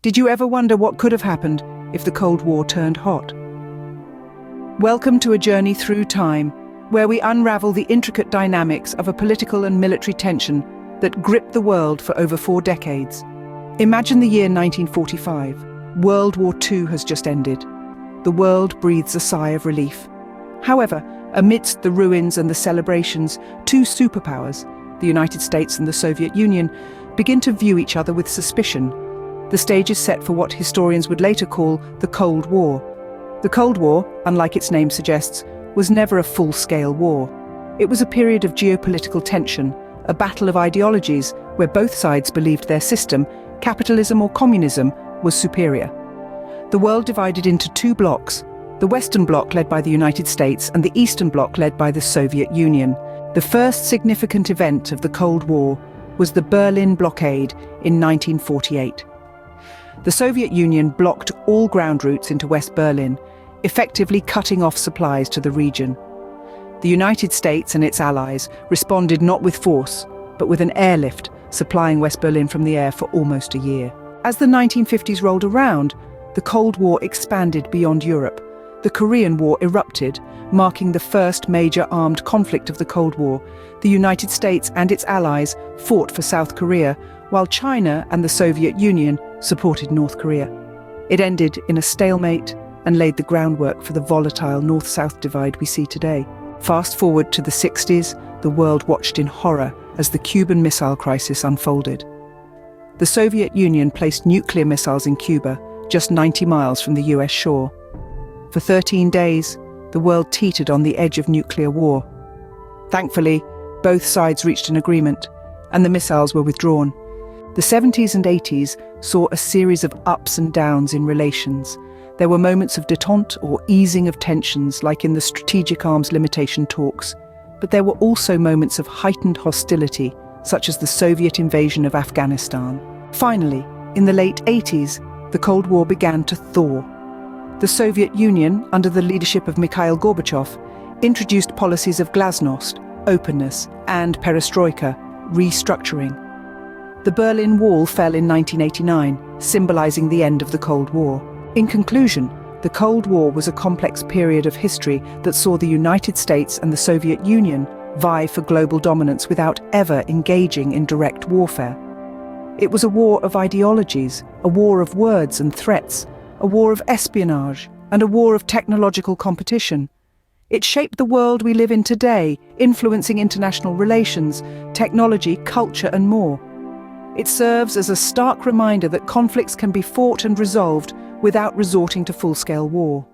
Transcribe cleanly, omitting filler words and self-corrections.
Did you ever wonder what could have happened if the Cold War turned hot? Welcome to a journey through time, where we unravel the intricate dynamics of a political and military tension that gripped the world for over 4 decades. Imagine the year 1945. World War II has just ended. The world breathes a sigh of relief. However, amidst the ruins and the celebrations, 2 superpowers, the United States and the Soviet Union, begin to view each other with suspicion. The stage is set for what historians would later call the Cold War. The Cold War, unlike its name suggests, was never a full-scale war. It was a period of geopolitical tension, a battle of ideologies where both sides believed their system, capitalism or communism, was superior. The world divided into 2 blocks, the Western Bloc led by the United States and the Eastern Bloc led by the Soviet Union. The first significant event of the Cold War was the Berlin Blockade in 1948. The Soviet Union blocked all ground routes into West Berlin, effectively cutting off supplies to the region. The United States and its allies responded not with force, but with an airlift, supplying West Berlin from the air for almost a year. As the 1950s rolled around, the Cold War expanded beyond Europe. The Korean War erupted, marking the first major armed conflict of the Cold War. The United States and its allies fought for South Korea, while China and the Soviet Union supported North Korea. It ended in a stalemate and laid the groundwork for the volatile North-South divide we see today. Fast forward to the 60s, the world watched in horror as the Cuban Missile Crisis unfolded. The Soviet Union placed nuclear missiles in Cuba, just 90 miles from the US shore. For 13 days, the world teetered on the edge of nuclear war. Thankfully, both sides reached an agreement, and the missiles were withdrawn. The 70s and 80s saw a series of ups and downs in relations. There were moments of détente or easing of tensions, like in the strategic arms limitation talks. But there were also moments of heightened hostility, such as the Soviet invasion of Afghanistan. Finally, in the late 80s, the Cold War began to thaw. The Soviet Union, under the leadership of Mikhail Gorbachev, introduced policies of glasnost, openness, and perestroika, restructuring. The Berlin Wall fell in 1989, symbolizing the end of the Cold War. In conclusion, the Cold War was a complex period of history that saw the United States and the Soviet Union vie for global dominance without ever engaging in direct warfare. It was a war of ideologies, a war of words and threats, a war of espionage, and a war of technological competition. It shaped the world we live in today, influencing international relations, technology, culture, and more. It serves as a stark reminder that conflicts can be fought and resolved without resorting to full-scale war.